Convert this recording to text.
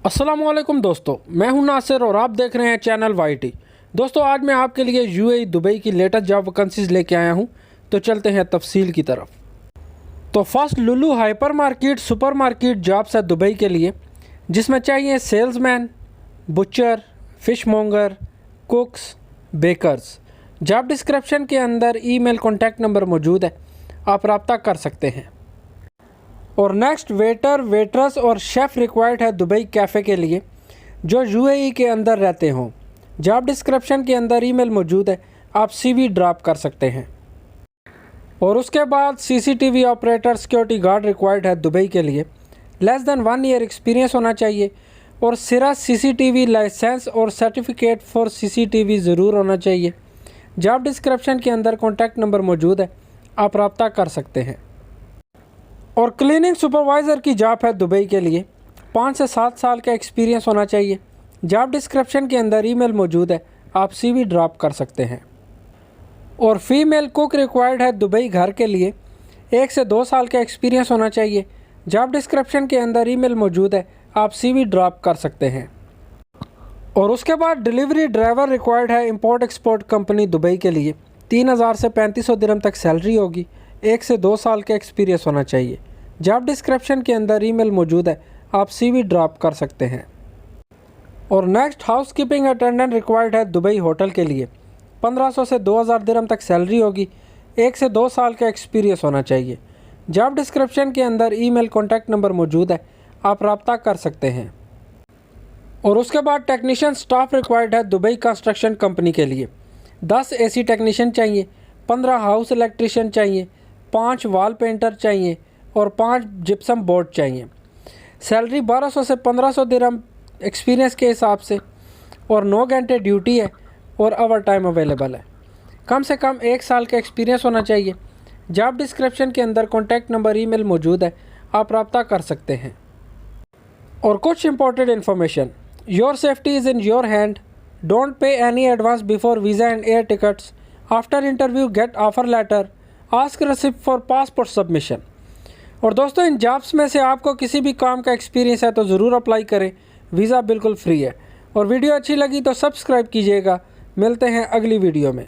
अस्सलामुअलैकुम दोस्तों, मैं हूं नासिर और आप देख रहे हैं चैनल वाईटी। दोस्तों, आज मैं आपके लिए यूएई दुबई की लेटेस्ट जॉब वैकेंसीज लेके आया हूं, तो चलते हैं तफसील की तरफ। तो first Lulu hypermarket supermarket jobs है दुबई के लिए, जिसमें चाहिए salesman, butcher, fishmonger, cooks, bakers. Job description के अंदर ईमेल कॉन्टैक्ट नंबर मौजूद है, आप रब्ता कर सकते हैं। और नेक्स्ट वेटर, वेट्रेस और शेफ़ रिक्वायर्ड है दुबई कैफ़े के लिए, जो यूएई के अंदर रहते हों। जॉब डिस्क्रिप्शन के अंदर ईमेल मौजूद है, आप सीवी ड्रॉप कर सकते हैं। और उसके बाद CCTV operator, security guard required है दुबई के लिए। लेस देन 1 ईयर एक्सपीरियंस होना चाहिए और सिरा सीसीटीवी लाइसेंस और सर्टिफिकेट फॉर सीसीटीवी ज़रूर होना चाहिए। जॉब डिस्क्रिप्शन के अंदर कॉन्टैक्ट नंबर मौजूद है, आप रब्ता कर सकते हैं। और क्लीनिंग सुपरवाइज़र की जॉब है दुबई के लिए, 5 से 7 साल का एक्सपीरियंस होना चाहिए। जॉब डिस्क्रिप्शन के अंदर ईमेल मौजूद है, आप सीवी ड्रॉप कर सकते हैं। और फीमेल कुक रिक्वायर्ड है दुबई घर के लिए, 1 से 2 साल का एक्सपीरियंस होना चाहिए। जॉब डिस्क्रिप्शन के अंदर ईमेल मौजूद है, आप सीवी ड्रॉप कर सकते हैं। और उसके बाद डिलीवरी ड्राइवर रिक्वायर्ड है इंपोर्ट एक्सपोर्ट कंपनी दुबई के लिए, 3000 से 3500 दिरहम तक सैलरी होगी, 1 से 2 साल का एक्सपीरियंस होना चाहिए। जॉब डिस्क्रिप्शन के अंदर ईमेल मौजूद है, आप सीवी ड्रॉप कर सकते हैं। और next house keeping attendant required है दुबई होटल के लिए, 1500 से 2000 दिरहम तक सैलरी होगी, 1 से 2 साल का एक्सपीरियंस होना चाहिए। जॉब डिस्क्रिप्शन के अंदर ईमेल कॉन्टैक्ट नंबर मौजूद है, आप रब्ता कर सकते हैं। और उसके बाद टेक्नीशियन स्टाफ रिक्वायर्ड है दुबई कंस्ट्रक्शन कंपनी के लिए, 10 एसी टेक्नीशियन चाहिए, 15 हाउस इलेक्ट्रीशियन चाहिए, 5 वॉल पेंटर चाहिए और 5 जिप्सम बोर्ड चाहिए। सैलरी 1200 से 1500 दिरहम एक्सपीरियंस के हिसाब से, और 9 घंटे ड्यूटी है और ओवर टाइम अवेलेबल है। कम से कम 1 साल का एक्सपीरियंस होना चाहिए। जॉब डिस्क्रिप्शन के अंदर कॉन्टैक्ट नंबर ईमेल मौजूद है, आप रब्ता कर सकते हैं। और कुछ important information, your safety is in your hand, don't pay any advance before visa and air tickets, after interview get offer letter, ask receipt for passport submission. और दोस्तों, इन जॉब्स में से आपको किसी भी काम का एक्सपीरियंस है तो ज़रूर अप्लाई करें, वीज़ा बिल्कुल फ्री है। और वीडियो अच्छी लगी तो सब्सक्राइब कीजिएगा। मिलते हैं अगली वीडियो में।